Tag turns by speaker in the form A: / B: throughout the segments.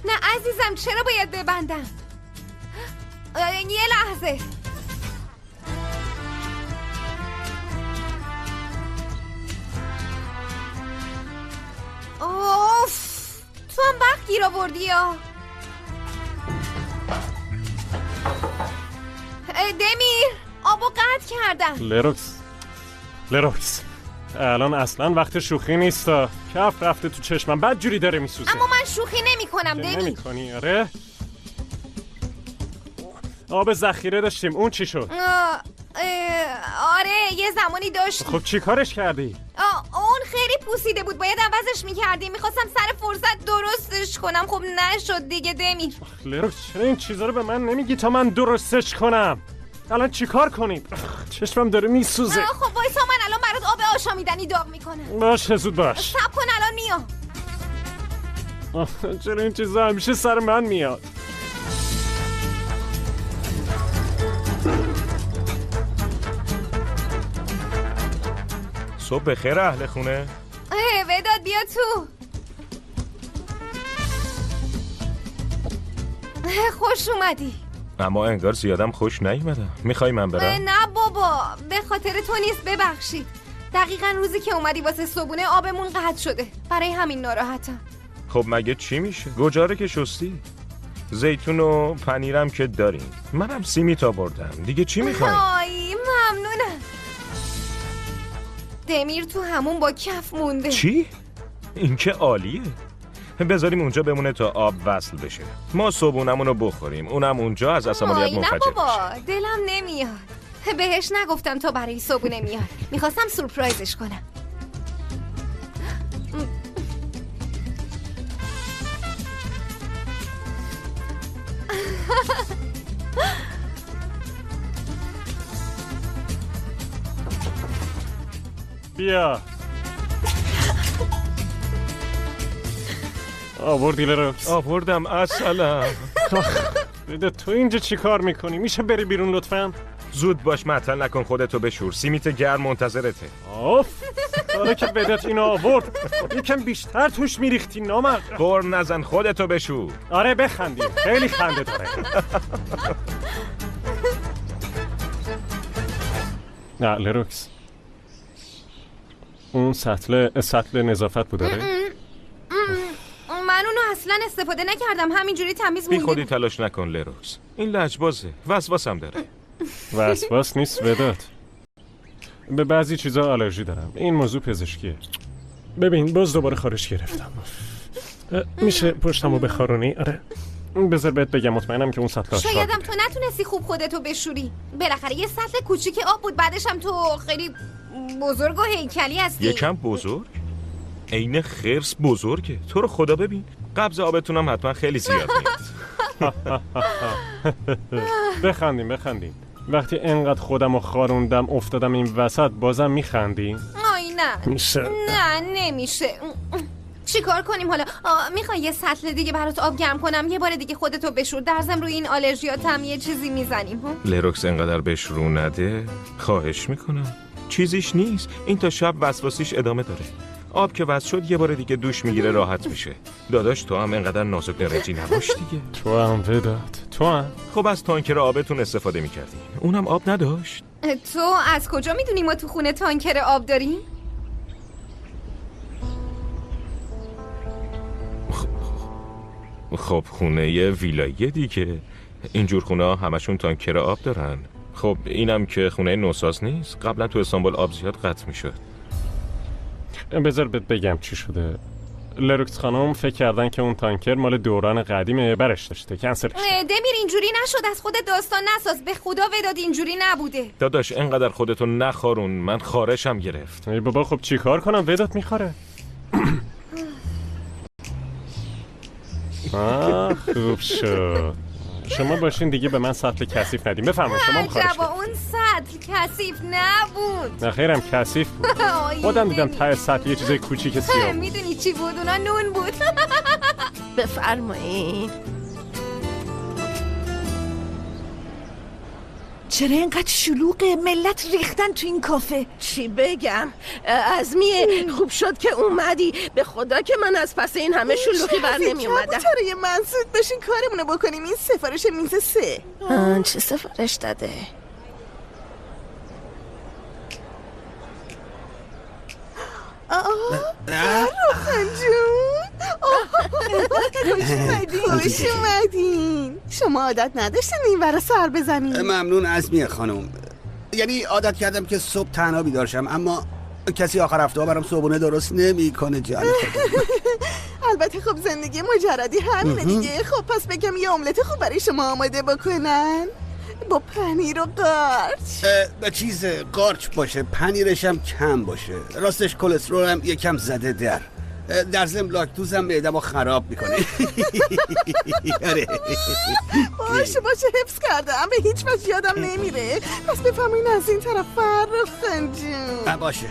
A: نه عزیزم چرا باید ببندم؟ یه لحظه. اوف، تو هم وقت گیر آوردی یا؟ دمیر آبو قطع کردم.
B: لروکس الان اصلا وقت شوخی نیستا. کف رفته تو چشمم بد جوری داره میسوزه.
A: اما من شوخی نمی کنم دمیر.
B: نمی کنی آره؟ آب ذخیره داشتیم اون چی شد؟
A: آره یه زمانی داشت.
B: خب چی کارش کردی؟
A: اون خیلی پوسیده بود باید عوضش میکردیم. میخواستم سر فرصت درستش کنم خب نشد دیگه دمیر.
B: لروکس چرا این چیزا رو به من نمیگی تا من درستش کنم؟ الان چی کار کنیم؟ چشمم داره میسوزه.
A: خب وایسا من الان برات آب آشامیدنی داغ میکنم.
B: باشه زود باش.
A: صبر کن الان میام.
B: چرا این چیزا همیشه سر من میاد؟
C: صبح بخیر اهل خونه.
A: وداد بیا تو. خوش اومدی.
C: اما انگار زیادم خوش نیومدم. میخوای من برم؟
A: نه بابا به خاطر تو نیست ببخشید. دقیقا روزی که اومدی واسه صبونه آبمون قطع شده. برای همین ناراحتم.
C: خب مگه چی میشه؟ گوجاره که شستی. زیتون و پنیرم که داریم. منم سیمیت آوردم. دیگه چی میخوای؟
A: آی ممنونم. دمیر تو همون با کف مونده.
C: چی؟ این که عالیه. بذاریم اونجا بمونه تا آب وصل بشه. ما صبحونمونو بخوریم. اونم اونجا از عصبانیت منفجر
A: نه بابا
C: بشه.
A: دلم نمیاد. بهش نگفتم تو برای صبحونه میاد. میخواستم سورپرایزش کنم.
B: بیا آوردی لروکس؟
C: آوردم اصلا.
B: بده تو اینجا چی کار میکنی؟ میشه بری بیرون لطفاً؟
C: زود باش معطل نکن خودتو بشور. سیمیت گرم منتظرته.
B: آف حالا که بدت اینو آورد یکم بیشتر توش میریختی نامرد.
C: قر نزن خودتو بشور.
B: آره بخندیم خیلی خنده داره. نه لروکس اون سطل نظافت بود داره؟
A: من اونو اصلا استفاده نکردم همینجوری تمیز مونده.
C: بی خودی تلاش نکن لروکس. این لجبازه. وسواسم داره.
B: وسواس نیست وداد. به بعضی چیزا آلرژی دارم. این موضوع پزشکیه. ببین باز دوباره خارش گرفتم. میشه پشتمو بخارونی؟ آره بذار بهت بگم مطمئنم که اون سطل آشغال
A: شایدم تو نتونستی خوب خودتو بشوری. بالاخره یه سطل کوچیک آب بود بعدش هم تو خیلی بزرگ و هیکلی هستی.
C: یکم بزرگ؟ عین خرس بزرگه. تو رو خدا ببین قبض آبتونم حتما خیلی زیاد میاد.
B: بخندیم وقتی انقدر خودمو خاروندم افتادم این وسط بازم میخندی؟
A: آی نه
B: میشه
A: نه نمیشه. چی کار کنیم حالا؟ میخوای یه سطل دیگه برات آب گرم کنم یه بار دیگه خودتو بشور. در ضمن روی این آلرژیاتم یه چیزی میزنیم.
C: لروکس انقدر بهش رو نده. خواهش میکنم. چیزیش نیست. این تا شب وسواسیش ادامه داره. آب که وصل شد یه بار دیگه دوش میگیره راحت میشه. داداش تو هم انقدر نازک نرنجی نباش دیگه.
B: تو هم وداد تو هم.
C: خب از تانکر آبتون استفاده میکردین. اونم آب نداشت.
A: تو از کجا میدونی ما تو خونه تانکر آب داریم؟
C: خب خونه ویلاییه دیگه. اینجور خونه ها همشون تانکر آب دارن. خب اینم که خونه نوساز نیست. قبلا تو استانبول آب زیاد قطع میشد.
B: بذار بهت بگم چی شده. لروکس خانم فکر کردن که اون تانکر مال دوران قدیمه برش داشته کنسلش.
A: دمیر اینجوری نشد از خود داستان نساز. به خدا وداد اینجوری نبوده.
C: داداش انقدر خودتو نخارون. من خارشم گرفت.
B: ای بابا خب چی کار کنم وداد میخوره. خوب شد. شما باشین دیگه به من سطل کثیف ندیم. بفرمایید شما هم خارج
A: با اون سطل کثیف نبود.
B: نه خیرم کثیف بود. خودم دیدم ته سطل یه چیزای کوچیک سیاه بود.
A: میدونی چی بود؟ اونا نون بود.
D: بفرمایید. چرا اینقدر شلوغه؟ ملت ریختن تو این کافه.
E: چی بگم؟ عزمیه خوب شد که اومدی. به خدا که من از پس این همه شلوغی بر نمی اومدم.
F: کبوترای منصود باشین کارمونو بکنیم. این سفارش میز 3.
E: چه سفارش داده؟
F: روخان جون خوش اومدین. شما عادت نداشتین این برا سر بزنین؟
G: ممنون عزمیه خانم. یعنی عادت کردم که صبح تنها بیدار شم، اما کسی آخر هفته ها برام صبحونه درست نمیکنه جان.
F: البته خب زندگی مجردی همینه دیگه. خب پس بگم یه املت خوب برای شما آماده بکنن با پنیر و قارچ.
G: به چیز قارچ باشه، پنیرش هم کم باشه. راستش کلسترول هم یکم زده در ضمن لاکتوزم معده‌مو خراب میکنه. آره.
F: باشه حفظ کردم، به هیچ وجه یادم نمیره. پس بفهمین از این طرف فرخن جون.
G: باشه.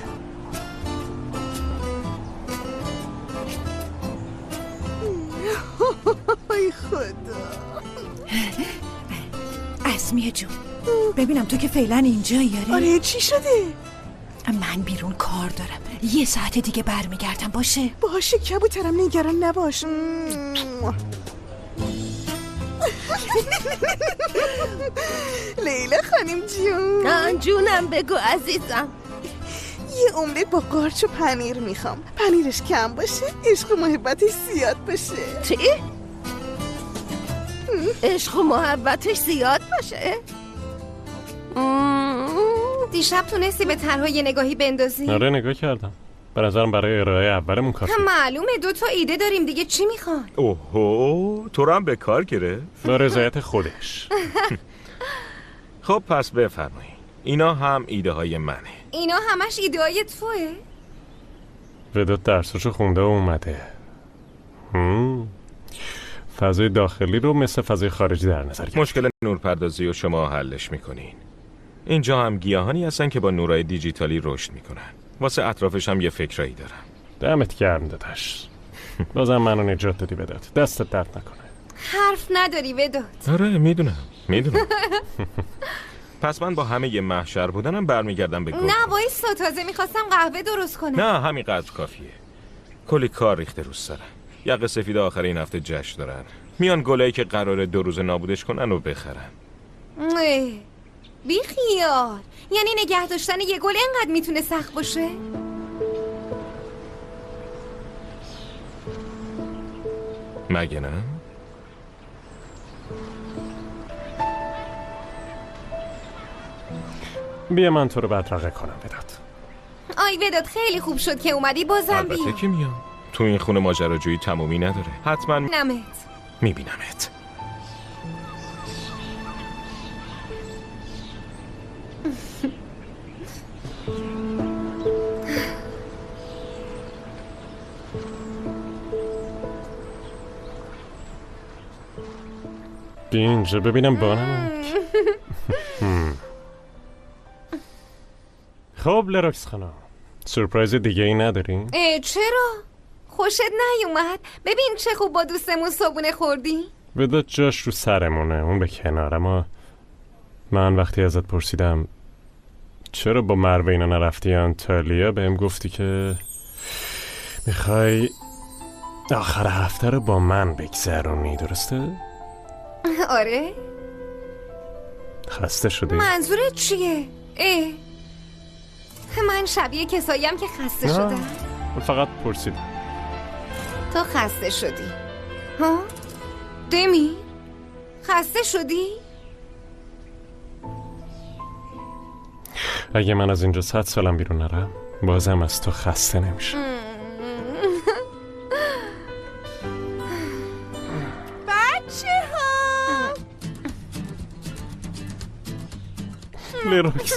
F: ای خدا.
D: اسمیه جون ببینم تو که فعلا اینجایی.
F: آره چی شده؟
D: من بیرون کار دارم، 1 ساعت دیگه برمیگردم. باشه
F: کبوترم نگران نباش. لیلا خانم جون.
E: جونم بگو عزیزم.
F: یه املت با قارچ و پنیر میخوام. پنیرش کم باشه، عشق و محبتش زیاد باشه.
E: چی؟ عشق و محبتش زیاد باشه؟
A: دیشب تونستی به طرح‌ها یه نگاهی بندازی؟
B: آره نگاه کردم. به نظرم برای ارائه اولمون کافیه.
A: معلومه 2 تا ایده داریم دیگه. چی میخوان؟
C: اوهو تو رو هم به کار گرفت.
B: با رضایت خودش.
C: خب پس بفرمایید. اینا هم ایده های منه.
A: اینا همش ایده های توه؟
B: وداد درساشو خونده و اومده. فضای داخلی رو مثل فضای خارجی در نظر گرفت.
C: مشکل نورپردازی رو شما حلش میکنین. اینجا هم گیاهانی هستن که با نورای دیجیتالی رشد میکنن. واسه اطرافش هم یه فکرایی دارم.
B: دمت گرم داداش. بازم منو نجات دادی وداد. دستت درد نکنه.
A: حرف نداری وداد.
C: آره میدونم. پس من با همه یه محشر بودنم برمیگردم به گل.
A: نه وایسا، تازه میخواستم قهوه درست کنم.
C: نه همین قدر کافیه. کلی کار ریخته رو سرم. یقه سفید آخر این هفته جشن دارن. میان گلایی که قراره 2 روز نابودش کنن و بخرن.
A: بی خیال. یعنی نگه داشتن یه گل اینقدر میتونه سخت باشه؟
C: مگه نه؟
B: بیا من تو رو بدرقه کنم وداد.
A: آی وداد خیلی خوب شد که اومدی. بازم بیا.
C: البته که میام. تو این خونه ماجراجویی تمومی نداره. حتما
A: نمت
C: میبینمت.
B: بیا اینجا ببینم بانمک. خب لراکس خانم، سورپرایز دیگه ای نداری؟
A: چرا؟ خوشت نیومد؟ ببین چه خوب با دوستمون صبونه خوردی.
B: وداد جاش رو سرمونه، اون به کنار. اما من وقتی ازت پرسیدم چرا با مروه اینا نرفتی آنتالیا، بهم گفتی که میخوای آخر هفته رو با من بگذرونی، درسته؟
A: آره.
B: خسته شدی؟
A: منظورت چیه؟ من شبیه کساییم که خسته شدم.
B: فقط پرسیدم.
A: تو خسته شدی؟ ها؟ دمی؟ خسته شدی؟
B: اگه من از اینجا 100 سالم بیرون نرم بازم از تو خسته نمیشه.
F: بچه ها
B: لراکس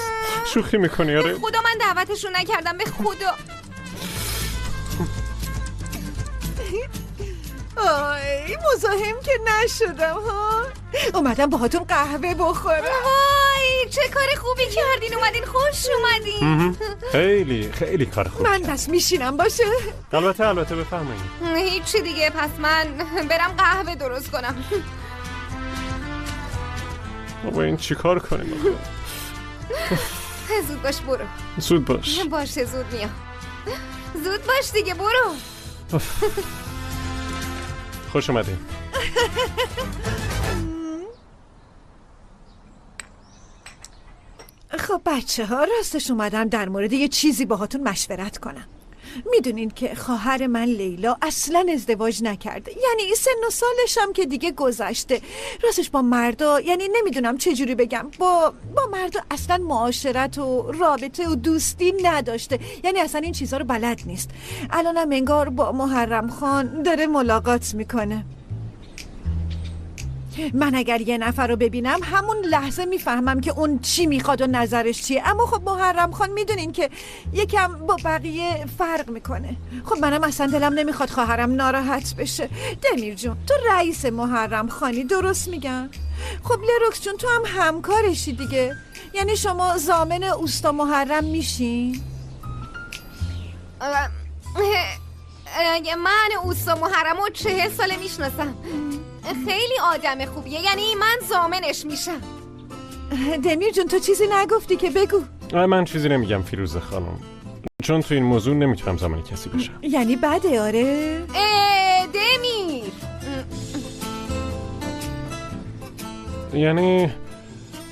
B: شوخی میکنی؟ آره
A: خدا من دعوتشون نکردم، به خدا.
F: آی مزاحم که نشدم ها. اومدم باهاتون قهوه بخورم.
A: وای چه کار خوبی کردین، اومدین، خوش اومدین.
B: خیلی کار خوب.
F: من دست میشینم باشه.
B: البته بفرمایید.
A: هیچی دیگه، پس من برم قهوه درست کنم.
B: بابا این چی کار کنیم؟
A: زود باش برو.
B: زود باش.
A: باشه زود میام. زود باش دیگه برو.
B: خوش اومدین.
D: خب بچه ها، راستش اومدم در مورد یه چیزی باهاتون مشورت کنم. میدونین که خواهر من لیلا اصلا ازدواج نکرده، یعنی سن و سالش هم که دیگه گذشته. راستش با مردا، یعنی نمیدونم چجوری بگم، با مردا اصلا معاشرت و رابطه و دوستی نداشته، یعنی اصلا این چیزها رو بلد نیست. الانم انگار با محرم خان داره ملاقات میکنه. من اگر یه نفر رو ببینم همون لحظه میفهمم که اون چی میخواد و نظرش چیه، اما خب محرم خان میدونین که یکم با بقیه فرق میکنه. خب منم اصلا دلم نمیخواد خواهرم ناراحت بشه. دمیر جون، تو رئیس محرم خانی، درست میگم؟ خب لروکس جون، تو هم همکارشی دیگه، یعنی شما ضامن اوستا محرم میشین؟
A: من اوستا محرم رو 40 ساله میشناسم. خیلی آدم خوبیه، یعنی من ضامنش میشم.
D: دمیر جون، تو چیزی نگفتی که بگو.
B: من چیزی نمیگم فیروزه خانم، چون تو این موضوع نمیتونم ضامن کسی بشم.
D: یعنی بده؟ آره
A: دمیر،
B: یعنی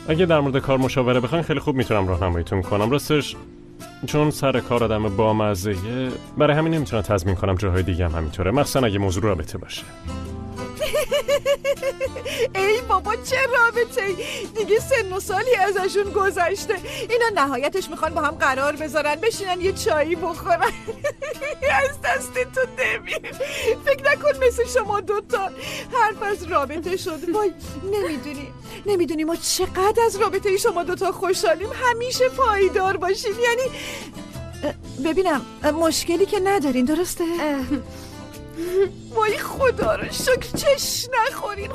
B: اگه در مورد کار مشاوره بخواین خیلی خوب میتونم راهنماییتون کنم. راستش چون سر کار آدم بامزه‌ایه، برای همین نمیتونم تضمین کنم جاهای دیگه هم همینطوره، مخصوصا اگه موضوع رابطه باشه.
D: ای بابا، چه رابطه ای دیگه، سن و سالی ازشون گذشته. اینا نهایتش میخوان با هم قرار بذارن، بشینن یه چایی بخورن. از دستتون نمیر. فکر نکن مثل شما دوتا حرف از رابطه شد. وای، نمیدونی ما چقدر از رابطه شما دوتا خوشحالیم. همیشه پایدار باشین. یعنی ببینم مشکلی که ندارین، درسته؟ وای خدا رو شکر، چش نخورین،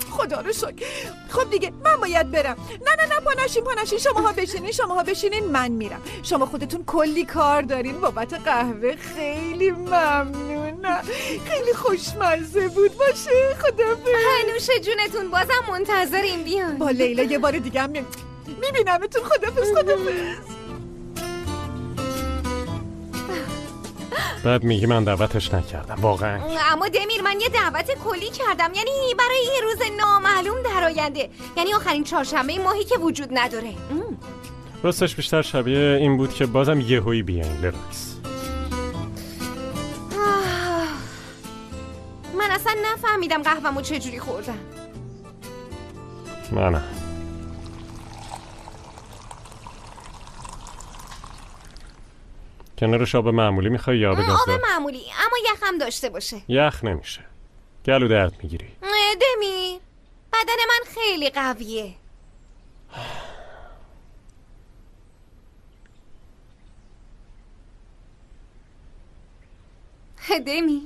D: خدا رو شکر. خب دیگه من باید برم. نه پانشین، شماها بشینین، من میرم. شما خودتون کلی کار دارین. بابت قهوه خیلی ممنونم، خیلی خوشمزه بود. باشه، خدافظ.
A: نوش جونتون، بازم منتظریم بیان.
D: با لیلا یه بار دیگه هم میبینمتون. خدافظ.
B: بعد میگی من دعوتش نکردم. واقعا
A: اما دمیر، من یه دعوت کلی کردم، یعنی برای یه روز نامعلوم در آینده، یعنی آخرین چهارشنبه ماهی که وجود نداره.
B: راستش بیشتر شبیه این بود که بازم یهویی بیاین لروکس.
A: من اصلا نفهمیدم قهوه‌مو چجوری خوردم.
B: نه کنارش آب معمولی میخوای یا آب گازدار؟
A: آب معمولی، اما یخم داشته باشه.
B: یخ نمیشه، گلو درد میگیری.
A: دمیر، بدن من خیلی قویه. دمیر،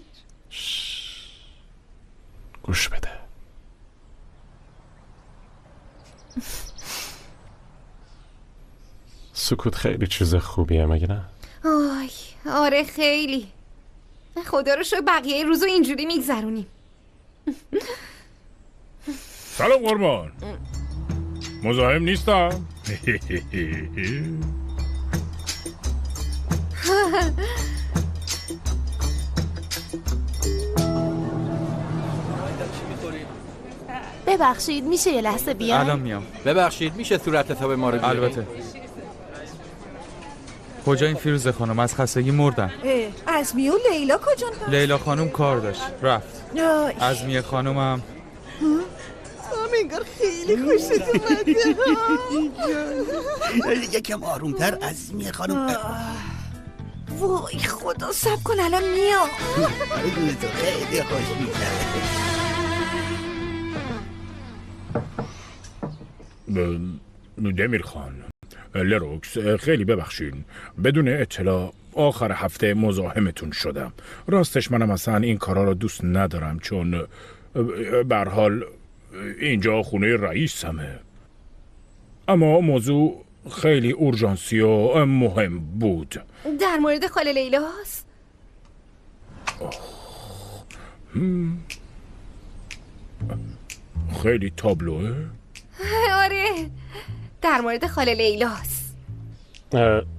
B: گوش بده. سکوت خیلی چیز خوبیه، مگه نه؟
A: آره خیلی. خدا رو شکر بقیه روزو اینجوری میگذرونیم.
H: سلام قربان، مزاحم نیستم.
I: ببخشید میشه یه لحظه بیان؟
J: الان میام.
K: ببخشید میشه صورت حساب ما رو بیارید؟
J: البته. کجا این فیروزه خانم؟ از خستگی مردن.
D: عزمیه و لیلا کجا؟
J: لیلا خانم کار داشت رفت. عزمیه خانم هم
F: انگار خیلی خوشت اومده.
G: یکم آرومتر عزمیه خانم.
D: وای خدا، صبر کن الان میام.
G: بدون تو خیلی خوش میگذره.
H: دمیر خان، لروکس، خیلی ببخشین، بدون اطلاع آخر هفته مزاحمتون شدم. راستش منم اصلا این کارا رو دوست ندارم، چون به هر حال اینجا خونه رئیسمه. اما موضوع خیلی اورژانسی و مهم بود.
A: در مورد خاله لیلاست؟
H: خیلی تابلوه؟
A: آره، در مورد خاله لیلاست.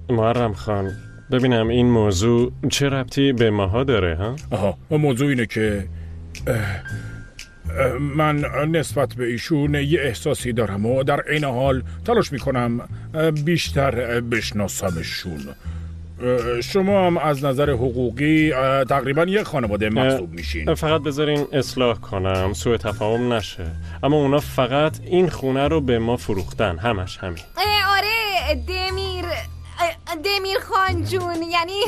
B: محرم خان، ببینم این موضوع چه ربطی به ماها داره ها؟
H: آها، موضوع اینه که من نسبت به ایشون یه احساسی دارم و در این حال تلاش میکنم بیشتر بشناسمشون. شما هم از نظر حقوقی تقریبا یه خانواده محسوب میشین.
B: فقط بذارین اصلاح کنم سوء تفاهم نشه، اما اونا فقط این خونه رو به ما فروختن، همش همین.
A: آره دمیر خان جون، یعنی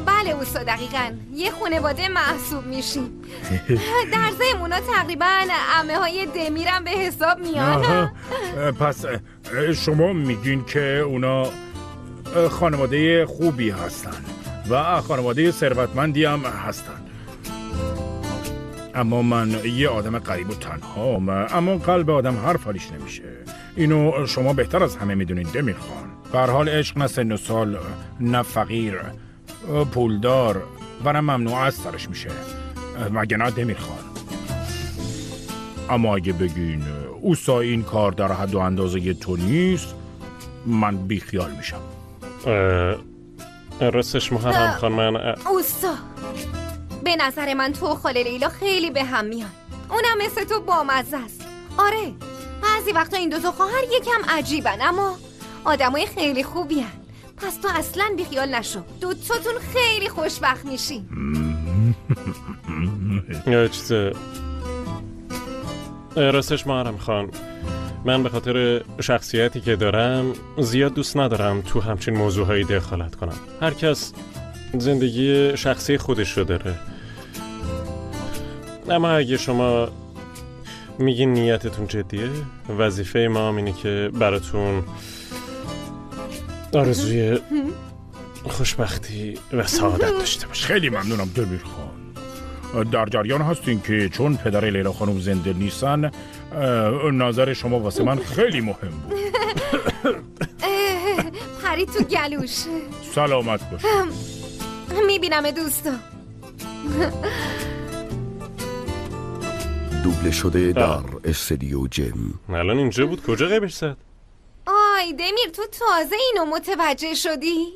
A: بله اوستا، دقیقاً یه خانواده محسوب میشیم. در ضمن اونا تقریبا عمه های دمیرم به حساب میان.
H: پس شما میگین که اونا خانواده خوبی هستن و خانواده ثروتمندی هم هستن، اما من یه آدم غریب و تنهام، اما قلب آدم حرف حالیش نمیشه. اینو شما بهتر از همه میدونین دمیر خان. به هر حال عشق نه سن و سال، نه فقیر، پولدار و نه ممنوع از سرش میشه، مگه نه دمیر خان؟ اما اگه بگین اوستا این کار در حد و اندازه تو نیست، من بیخیال میشم.
B: راستش محرم خان، من
A: اوستا به نظر من تو و خاله لیلا خیلی به هم میان. اونم مثل تو بامزه است. آره بعضی وقتا این دوتا خواهر یکم عجیبن، اما آدمای خیلی خوبی هن. پس تو اصلا بیخیال نشو، دوتاتون خیلی خوشبخت میشی.
B: راستش محرم خان، من به خاطر شخصیتی که دارم زیاد دوست ندارم تو همچین موضوعهایی دخالت کنم. هر کس زندگی شخصی خودش رو داره، اما اگه شما میگین نیتتون جدیه، وظیفه ما هم اینه که براتون آرزوی خوشبختی و سعادت داشته باشه.
H: خیلی ممنونم دمیر خان. در جریان هستین که چون پدر لیلا خانم زنده نیستن، نظر شما واسه من خیلی مهم بود.
A: پری تو گلوش.
H: سلامت باش.
A: میبینم دوستا.
I: دوبله شده در استودیو جم.
B: الان اینجا بود، کجا قیبش زد؟
A: آی دمیر، تو تازه اینو متوجه شدی؟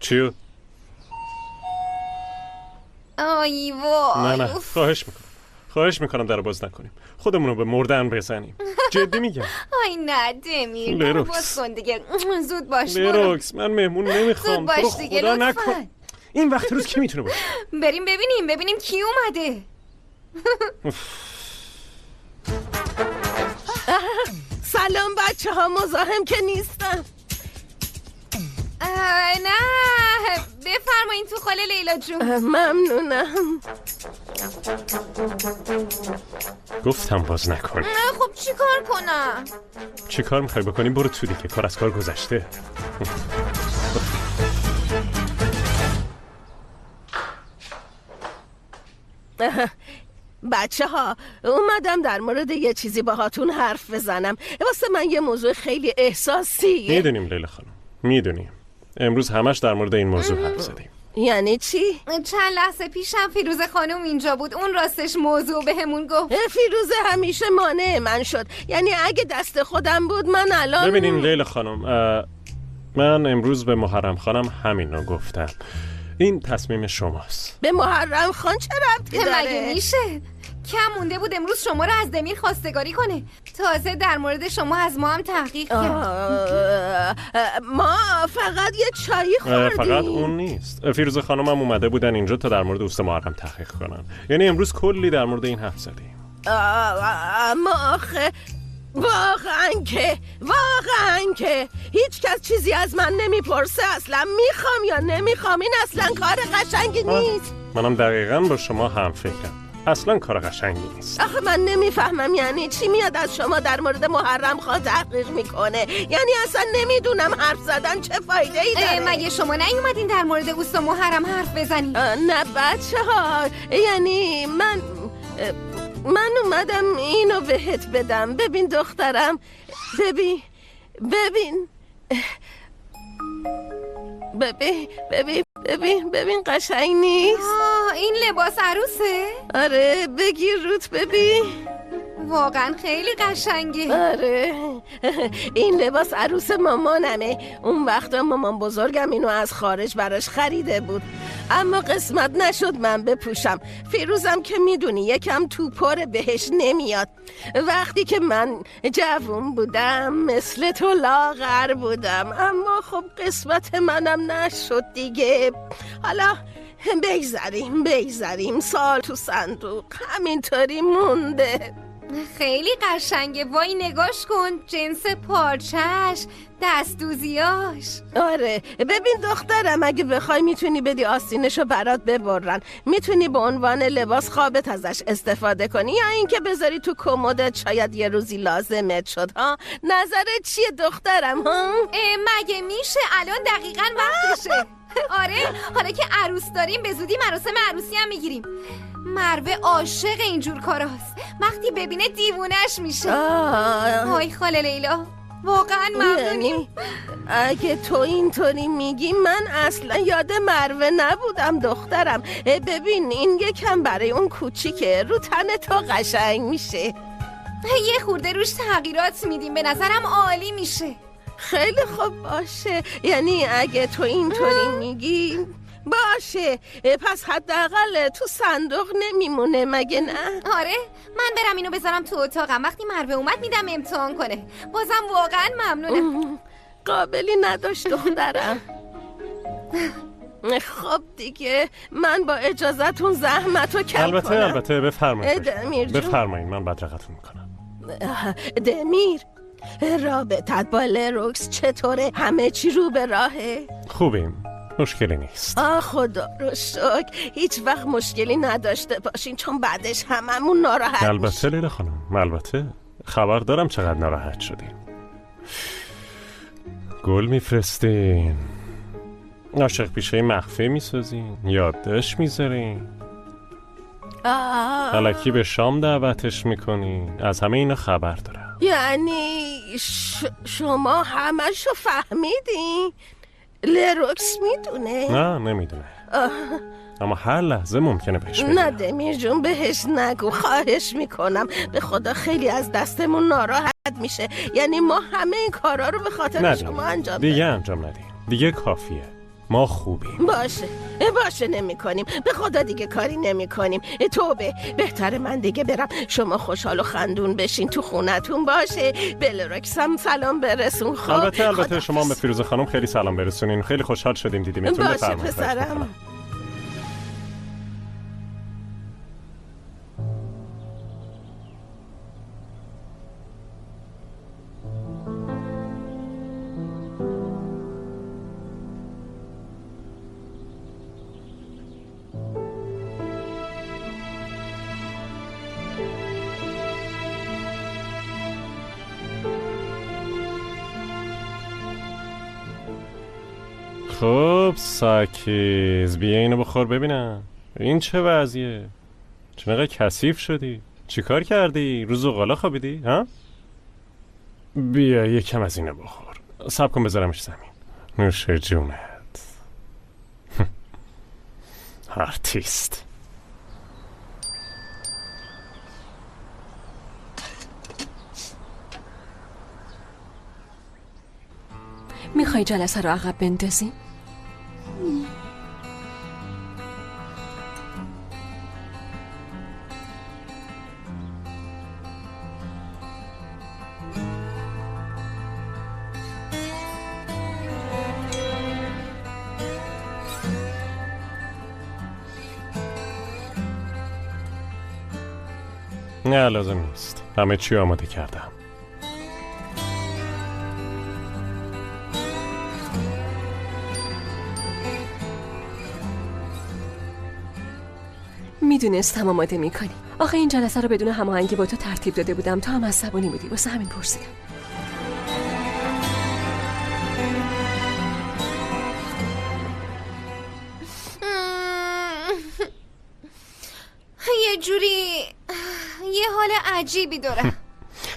B: چیو؟
A: آی وای.
B: نه خواهش میکنم در باز نکنیم، خودمونو به مردن بزنیم. جدی میگم.
A: آی نه دمیر، در باز کن دیگه. زود باش.
B: لیروکس، من مهمون نمیخوام.
A: زود باش دیگه لطفا.
B: این وقت روز کی میتونه باشه؟
A: بریم ببینیم کی اومده.
E: سلام بچه ها، مزاحم که نیستم.
A: نه بفرمایین تو خاله لیلا جون.
E: ممنونم.
B: گفتم باز نکن.
A: خب چی کار کنم؟
B: چی کار میخوای بکنی؟ برو تو دیگه، کار از کار گذشته.
E: بچه ها اومدم در مورد یه چیزی باهاتون حرف بزنم. واسه من یه موضوع خیلی احساسیه.
B: میدونیم لیلا خانم، میدونیم. امروز همش در مورد این موضوع حرف زدیم.
E: یعنی چی؟
A: چند لحظه پیشم فیروزه خانم اینجا بود، اون راستش موضوع بهمون گفت.
E: فیروزه همیشه مانع من شد، یعنی اگه دست خودم بود من الان.
B: ببینین لیلا خانم، من امروز به محرم خانم همین رو گفتم. این تصمیم شماست.
E: به محرم خان چه ربطی داره؟
A: مگه میشه؟ کم مونده بود امروز شما رو از دمیر خواستگاری کنه. تازه در مورد شما از ما هم تحقیق کرد.
E: ما فقط یه چایی خوردیم.
B: فقط اون نیست، فیروزه خانم هم اومده بودن اینجا تا در مورد اوست محرم تحقیق کنن. یعنی امروز کلی در مورد این حرف زدیم.
E: ما آخه واقعا که هیچ کس چیزی از من نمیپرسه. اصلا میخوام یا نمیخوام، این اصلا کار قشنگی نیست.
B: منم دقیقاً با شما هم فکرم، اصلا کار قشنگی نیست.
E: آخه من نمیفهمم یعنی چی میاد از شما در مورد محرم خان تحقیق میکنه. یعنی اصلا نمیدونم حرف زدن چه فایده ای داره.
A: مگه شما نیومدین در مورد اوست محرم حرف بزنید؟
E: نه بچه ها، یعنی من اومدم اینو بهت بدم. ببین دخترم، ببین قشنگ نیست؟
A: این لباس عروسه؟
E: آره بگیر روت ببین.
A: واقعا خیلی قشنگه.
E: آره این لباس عروس مامانمه. اون وقتا مامان بزرگم اینو از خارج براش خریده بود، اما قسمت نشد من بپوشم. فیروزم که میدونی یکم توپاره بهش نمیاد. وقتی که من جوون بودم مثل تو لاغر بودم، اما خب قسمت منم نشد دیگه. حالا بگذریم سال تو صندوق همینطوری مونده.
A: خیلی قشنگه. وای نگاش کن، جنس پارچش، دستدوزیاش.
E: آره ببین دخترم، اگه بخوای میتونی بدی آستینشو برات ببرن. میتونی به عنوان لباس خوابت ازش استفاده کنی، یا اینکه بذاری تو کمدت، شاید یه روزی لازمت شد. ها نظرت چیه دخترم؟ ها
A: مگه میشه؟ الان دقیقاً وقتشه. آره حالا که عروس داریم به زودی مراسم عروسی هم میگیریم. مروه عاشق اینجور کاراست، وقتی ببینه دیوونش میشه. وای خاله لیلا واقعا ممنونی.
E: اگه تو اینطوری میگی من اصلا یاد مروه نبودم دخترم. ببین این یکم برای اون کوچیکه، رو تن تو قشنگ میشه.
A: یه خورده روش تغییرات میدیم، به نظرم عالی میشه.
E: خیلی خوب باشه، یعنی اگه تو اینطوری میگی باشه، پس حداقل تو صندوق نمیمونه مگه نه؟
A: آره من برم اینو بذارم تو اتاقم، وقتی مروه اومد میدم امتحان کنه. بازم واقعا ممنونم.
E: قابلی نداشت دخترم. خب دیگه من با اجازهتون زحمتو کم کنم.
B: البته بفرمایید.
E: بفرمایید
B: من بدرقتون میکنم.
E: دمیر رابطت با لروکس چطوره؟ همه چی رو به راهه؟
B: خوبیم، مشکلی نیست.
E: خدا رو شکر. هیچ وقت مشکلی نداشته باشین، چون بعدش هممون ناراحت
B: البته لیلا خانم، البته خبر دارم چقدر ناراحت شدیم. گل میفرستین، عاشق پیشه مخفی میسازین، یادداشت میذارین، الکی به شام دعوتش میکنین. از همه اینا خبر دارم.
E: یعنی شما همشو فهمیدین؟ لروکس میدونه؟
B: نه نمیدونه، اما هر لحظه ممکنه بهش بگم.
E: نه دمیر جون بهش نگو، خواهش میکنم. به خدا خیلی از دستمون ناراحت میشه. یعنی ما همه این کارا رو به خاطر شما انجام
B: دیگه انجام ندیم، دیگه کافیه. ما خوبیم.
E: باشه نمی کنیم. به خدا دیگه کاری نمی کنیم. توبه، بهتره من دیگه برم. شما خوشحال و خندون بشین تو خونتون. باشه به لروکس هم سلام برسون. خب
B: البته شما به فیروزه خانم خیلی سلام برسونین. خیلی خوشحال شدیم دیدیمتون.
E: باشه پسرم.
B: خب ساکیز، بیا اینو بخور ببینم. این چه وضعیه؟ چون کثیف شدی؟ چی کار کردی؟ رو زغالا خوابیدی؟ ها؟ بیا یکم از اینو بخور. صبر کن بذارمش زمین. نوش جونت. آرتیست.
L: میخوای جلسه رو عقب بندازیم؟
B: نه لازم نیست، همه چی آماده کردم.
L: میدونستم آماده میکنی. آخه این جلسه رو بدون هماهنگی با تو ترتیب داده بودم، تو هم عصبانی بودی، واسه همین پرسیدم.
A: یه جوری یه حال عجیبی دارم.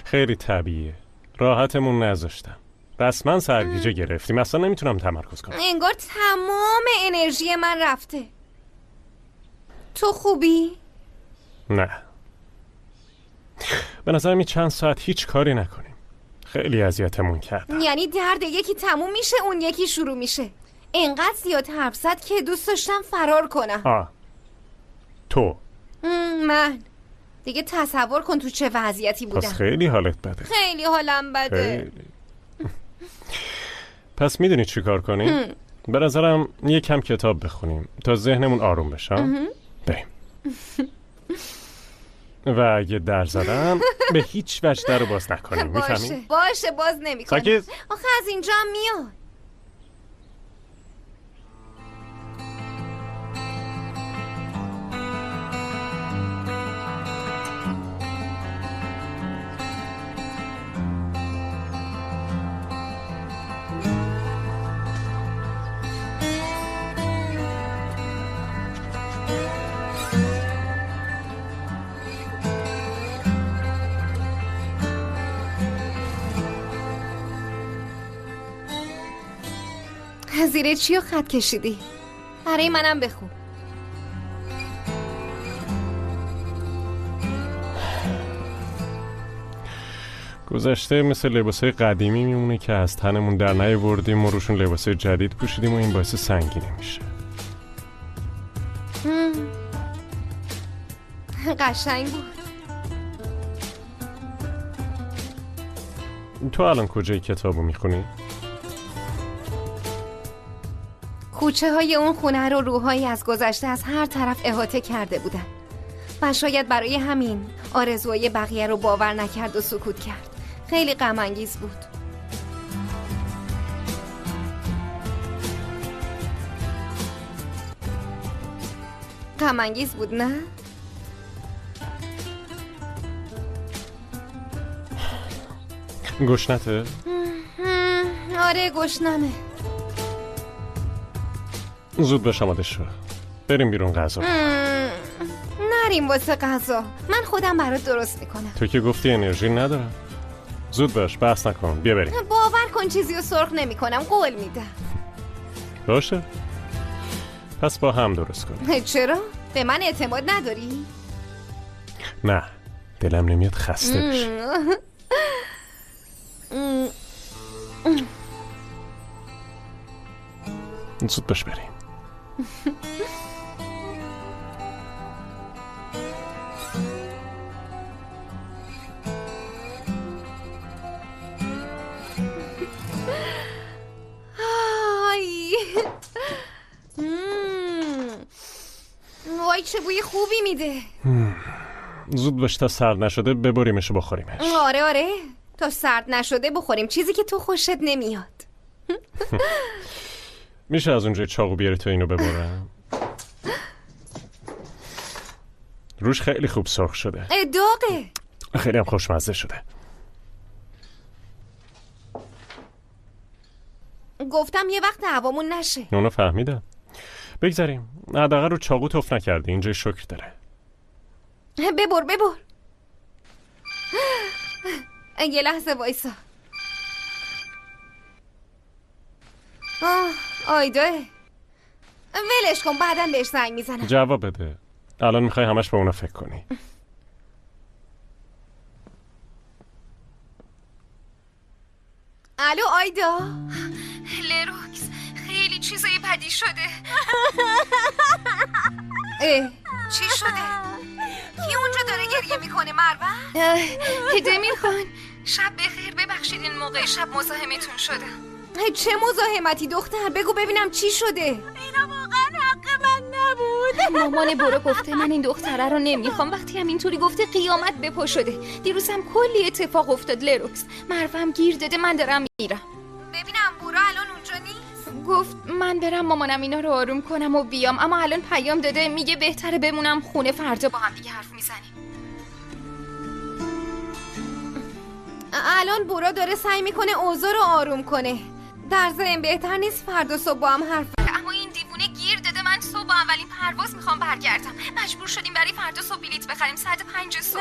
B: خیلی طبیعیه، راحتمون نذاشتم. رسما سرگیجه گرفتیم، اصلا نمیتونم تمرکز کنم.
A: انگار تمام انرژی من رفته. تو خوبی؟
B: نه به نظرم چند ساعت هیچ کاری نکنیم. خیلی اذیتمون کرد.
A: یعنی درد یکی تموم میشه اون یکی شروع میشه. اینقدر زیاد حرف زد که دوست داشتم فرار کنم.
B: تو
A: من دیگه تصور کن تو چه وضعیتی بودم.
B: پس خیلی حالت بده.
A: خیلی حالم بده.
B: خیلی. پس میدونی چی کار کنیم؟ به نظرم یه کم کتاب بخونیم تا ذهنمون آروم بشه. بریم. و اگه در زدم به هیچ وجه در رو باز نکنیم. میفهمی؟
A: باشه باز نمی‌کنم.
B: ساکت.
A: آخه از اینجا هم میاد. زیر چی رو خط کشیدی؟ برای منم بخون.
B: گذشته مثل لباسای قدیمی میمونه که از تنمون در نیاوردیم و روشون لباسای جدید پوشیدیم و این باعث سنگینی میشه.
A: قشنگ بود.
B: تو الان کجای کتابو میخونی؟
A: کوچه های اون خونه رو روحایی از گذشته از هر طرف احاطه کرده بودن و شاید برای همین آرزوهای بقیه رو باور نکرد و سکوت کرد. خیلی غم انگیز بود. غم انگیز بود نه؟
B: گشنته؟
A: آره گشنمه.
B: زود باش آماده شو. بریم بیرون غذا.
A: نریم واسه غذا. من خودم برات درست میکنم.
B: تو که گفتی انرژی ندارم. زود باش بحث نکن. بیا بریم.
A: باور کن چیزی رو سرخ نمیکنم. قول میدم.
B: باشه. پس با هم درست کنیم.
A: چرا؟ به من اعتماد نداری؟
B: نه. دلم نمیاد خسته بشی. زود باش بریم.
A: وای چه بوی خوبی میده.
B: زود باش تا سرد نشده ببریمش و بخوریمش.
A: آره تا سرد نشده بخوریم. چیزی که تو خوشت نمیاد.
B: میشه از اونجای چاقو بیاری تو اینو ببرم؟ روش خیلی خوب سرخ شده.
A: داغه.
B: خیلی هم خوشمزه شده.
A: گفتم یه وقت دعوامون نشه.
B: اونو فهمیدم. بگذاریم. حداقل رو چاقو تف نکردی. اینجای شکر داره.
A: ببر یه لحظه وایسا. آیده ولش کن بعدم بهش زنگ میزنم.
B: جواب بده. الان میخوای همش به اونا فکر کنی.
A: الو آیدا. لروکس خیلی چیزای بدی شده. چی شده؟ کی اونجا داره گریه میکنه مروه؟ دمیر خان شب بخیر. ببخشید این موقع شب مزاحمتون شدم. چه مزاحمتی دختر؟ بگو ببینم چی شده.
M: اینا واقعا حق من نبود.
A: مامان برو گفته من این دختره رو نمیخوام. وقتی هم اینطوری گفته قیامت به پا شده. دیروزم کلی اتفاق افتاد لروکس. مروم گیر داده من دارم میرم. ببینم برو الان اونجا نیست. گفت من برم مامانم اینا رو آروم کنم و بیام، اما الان پیام داده میگه بهتره بمونم خونه، فردا با هم دیگه حرف میزنیم. الان برو داره سعی میکنه اوضاع رو آروم کنه. در ضمن بهتر نیست فردا صبح با هم حرف بزنیم. اما این دیوونه گیر داده من صبح با اولین پرواز میخوام برگردم. مجبور شدیم برای فردا صبح بلیط بخریم ساعت 5 صبح.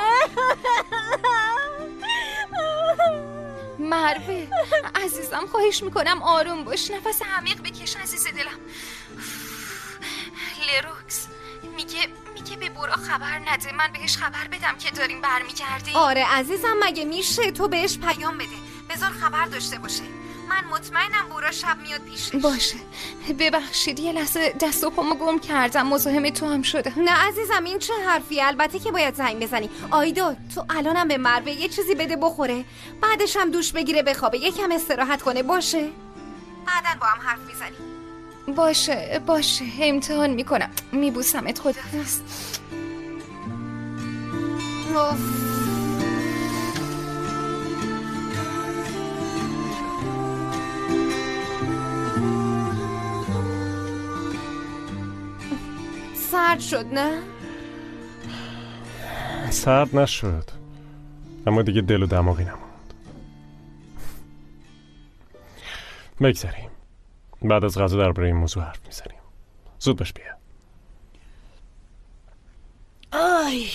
A: مروه عزیزم خواهش میکنم آروم باش، نفس عمیق بکش عزیز دلم. لروکس میگه به برو خبر نده، من بهش خبر بدم که داریم برمیگردیم. آره عزیزم، مگه میشه تو بهش پیام بده، بذار خبر داشته باشه. من مطمئنم برو شب میاد پیشش. باشه، ببخشید یه لحظه دست و پامو گم کردم، مزاحم تو هم شده. نه عزیزم این چه حرفی، البته که باید زنگ بزنی. آیدا تو الانم به مروه یه چیزی بده بخوره، بعدش هم دوش بگیره بخوابه، یکم استراحت کنه. باشه بعدن با هم حرف میزنی. باشه امتحان میکنم. میبوسمت، خداحافظ. سرد شد نه؟
B: سرد نشد، اما دیگه دل و دماغی نموند. بگذاریم بعد از غذا درباره این موضوع حرف میزنیم. زود باش بیا.
F: آی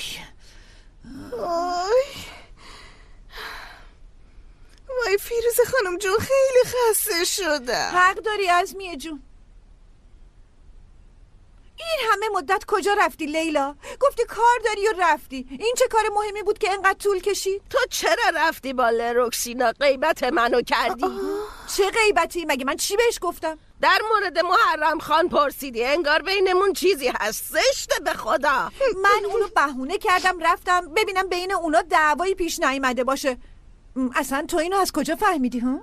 F: وای فیروزه خانم جون، خیلی خسته شدم.
D: حق داری عزمیه جون. این همه مدت کجا رفتی لیلا؟ گفتی کار داری و رفتی. این چه کار مهمی بود که انقدر طول کشید؟
E: تو چرا رفتی با لروکسینا غیبت منو کردی؟
D: چه غیبتی؟ مگه من چی بهش گفتم؟
E: در مورد محرم خان پرسیدی، انگار بینمون چیزی هست. زشته به خدا.
D: من اونو بهونه کردم رفتم ببینم بین اونا دعوایی پیش نیامده باشه. اصلا تو اینو از کجا فهمیدی ها؟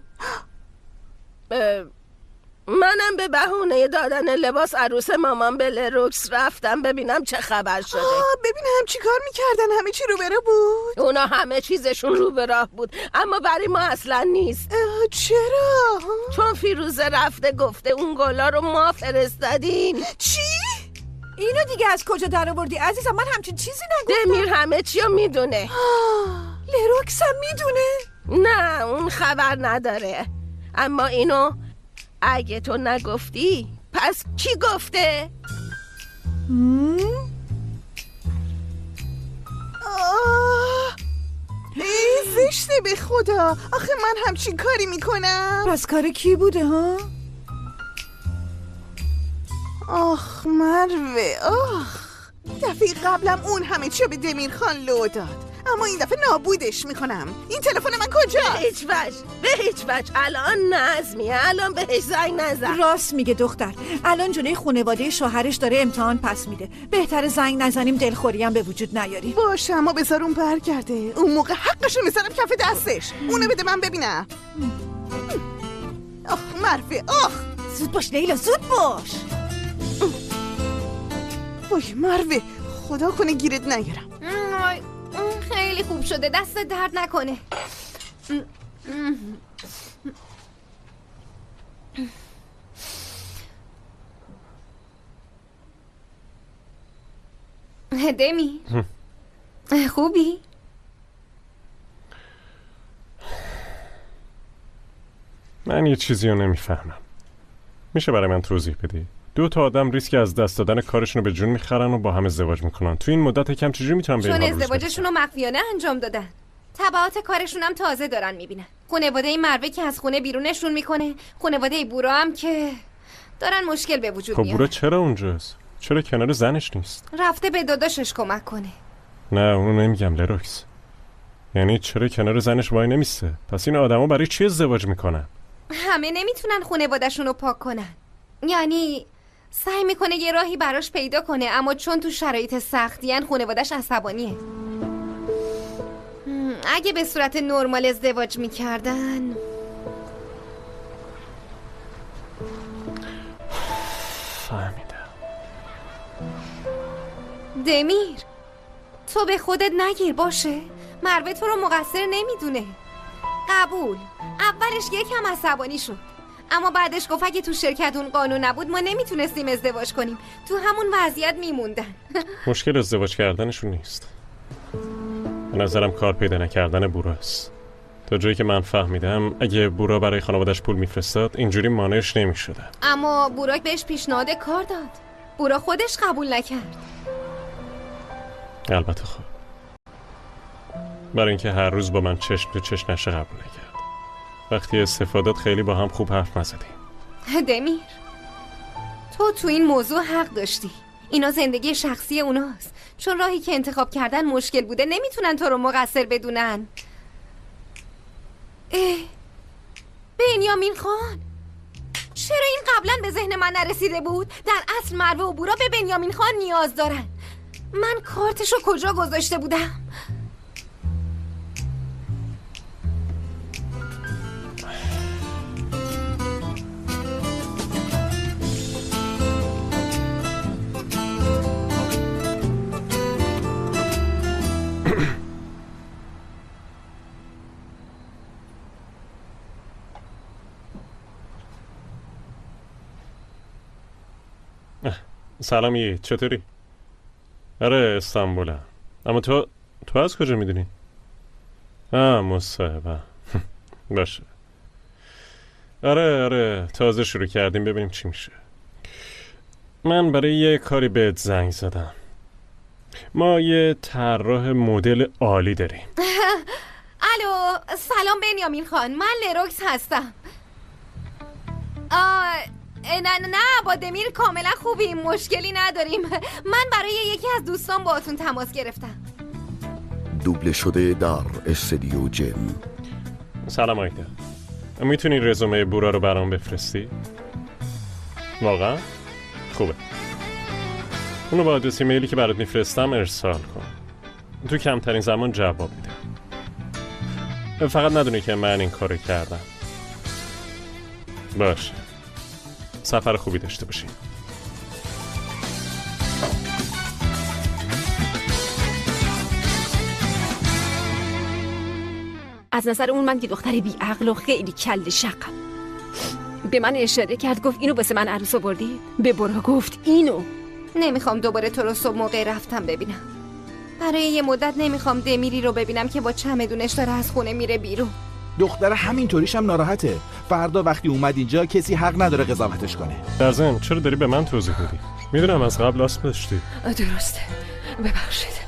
E: منم به بهونه دادن لباس عروس مامان به لروکس رفتم ببینم چه خبر شده.
F: ببینم چی کار میکردن، همه چی رو براه بود؟
E: اونا همه چیزشون رو به راه بود، اما برای ما اصلا نیست.
F: چرا؟
E: چون فیروزه رفته گفته اون گلا رو ما فرستادیم.
F: چی؟
D: اینو دیگه از کجا در آوردی عزیزم؟ من همچین چیزی نگفتم.
E: دمیر همه چی رو میدونه.
D: لروکس هم میدونه؟
E: نه اون خبر نداره، اما اینو اگه تو نگفتی پس کی گفته؟
F: ای زشته به خدا. آخه من همچین کاری میکنم؟
D: پس کار کی بوده ها؟
F: آخ مروه، دفعه قبلم اون همه چی به دمیر خان لو داد، اما این دفعه نابودش میکنم. این تلفن من کجا؟
E: به هیچ وجه الان نظمیه، الان بهش زنگ نزن.
D: راست میگه دختر، الان جلوی خانواده شوهرش داره امتحان پس میده. بهتر زنگ نزنیم دلخوری هم به وجود نیاریم.
F: باشه اما بذار اون برگرده، اون موقع حقشو میذارم کف دستش. اونو بده من ببینم. آخ مروه،
D: زود باش لیلا، زود باش.
F: وای مروه، خدا کنه گیرت نیارم.
A: خیلی خوب شده، دست درد نکنه. دمی خوبی؟
B: من یه چیزی رو نمیفهمم. میشه برای من توضیح بدی؟ 2 تا آدم ریسک از دست دادن کارشون رو به جون میخرن و با هم ازدواج میکنن. تو این مدت کم چجوری میتونن به این
A: چون ازدواجشون رو مخفیانه انجام دادن. تبعات کارشون هم تازه دارن میبینن. خانواده مروه که از خونه بیرونشون میکنه، خانواده بورا هم که دارن مشکل به وجود میارن.
B: خب بورا چرا اونجاست؟ چرا کنار زنش نیست؟
A: رفته به داداشش کمک کنه.
B: نه اونو نمیگم لروکس. یعنی چرا کنار زنش وای نمیسته؟ پس این آدما برای چی ازدواج میکنن؟
A: همه نمیتونن خانواده‌شون رو پاک کنن. یعنی سعی میکنه یه راهی براش پیدا کنه، اما چون تو شرایط سختی‌ان خانواده‌اش عصبانیه. اگه به صورت نرمال ازدواج میکردن.
B: فهمیدم.
A: دمیر تو به خودت نگیر باشه. مروه تو رو مقصر نمیدونه. قبول، اولش یکم عصبانی شد، اما بعدش گفت اگه تو شرکت اون قانون نبود ما نمیتونستیم ازدواج کنیم، تو همون وضعیت میموندن.
B: مشکل ازدواج کردنشون نیست، به نظرم کار پیدا نکردن بوراست. تا جایی که من فهمیدم اگه بورا برای خانوادش پول میفرستاد اینجوری مانعش نمیشده.
A: اما بورا بهش پیشنهاد کار داد، بورا خودش قبول نکرد.
B: البته خب برای اینکه هر روز با من چشم تو چشم نشه قبول نکرد. وقتی استفادات خیلی با هم خوب حرف نزدیم.
A: دمیر تو این موضوع حق داشتی. اینا زندگی شخصی اوناست. چون راهی که انتخاب کردن مشکل بوده نمیتونن تو رو مقصر بدونن. بنیامین خان، چرا این قبلا به ذهن من نرسیده بود؟ در اصل مروه و بورا به بنیامین خان نیاز دارن. من کارتشو کجا گذاشته بودم؟
B: سلامی، چطوری؟ آره استانبولم. اما تو از کجا میدونی؟ مصاحبه. باشه. آره تازه شروع کردیم، ببینیم چی میشه. من برای یه کاری بهت زنگ زدم. ما یه طراح مدل عالی داریم.
A: الو، سلام بنیامین خان، من لروکس هستم. نه با دمیر کاملا خوبیم، مشکلی نداریم. من برای یکی از دوستان باهاتون تماس گرفتم.
I: دوبله شده در استودیو جیم.
B: سلام آیده، میتونی رزومه بورا رو برام بفرستی؟ واقعا؟ خوبه. اونو با آدرس ایمیلی که برات میفرستم ارسال کن. تو کمترین زمان جواب میده. فقط ندونه که من این کارو کردم. باشه، سفر خوبی داشته باشین.
L: از نظر اون من که دختر بی عقل و خیلی کل شقم. به من اشاره کرد، گفت اینو واسه من عروس آوردی؟ به برا گفت اینو.
A: نمیخوام دوباره تو رو صبح موقع رفتم ببینم. برای یه مدت نمیخوام دمیری رو ببینم که با چمدونش داره از خونه میره بیرون.
N: دختر همینطوریش هم ناراحته. فردا وقتی اومد اینجا کسی حق نداره قضاوتش کنه.
B: در ضمن چرا داری به من توضیح میدی؟ میدونم از قبل آسم داشتی.
L: درسته، ببخشید.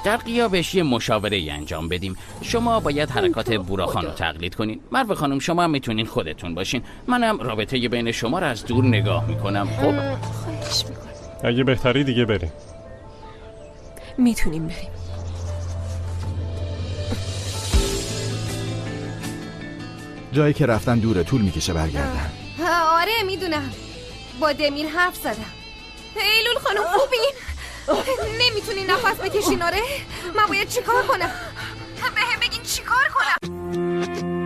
O: در غیابش یه مشاوره انجام بدیم. شما باید حرکات بورا خانو تقلید کنین. مروه خانم شما هم میتونین خودتون باشین. منم رابطه بین شما رو از دور نگاه میکنم. خب
A: خواهش میکنم.
B: اگه بهتری دیگه بریم.
L: میتونیم بریم.
N: جایی که رفتن دوره، طول میکشه برگردن.
A: آره میدونم، با دمیر حرف زدم. ایلول خانم خوبین؟ نمیتونی نفس بکشین؟ آره من باید چیکار کنم؟ بهم بگین چیکار کنم؟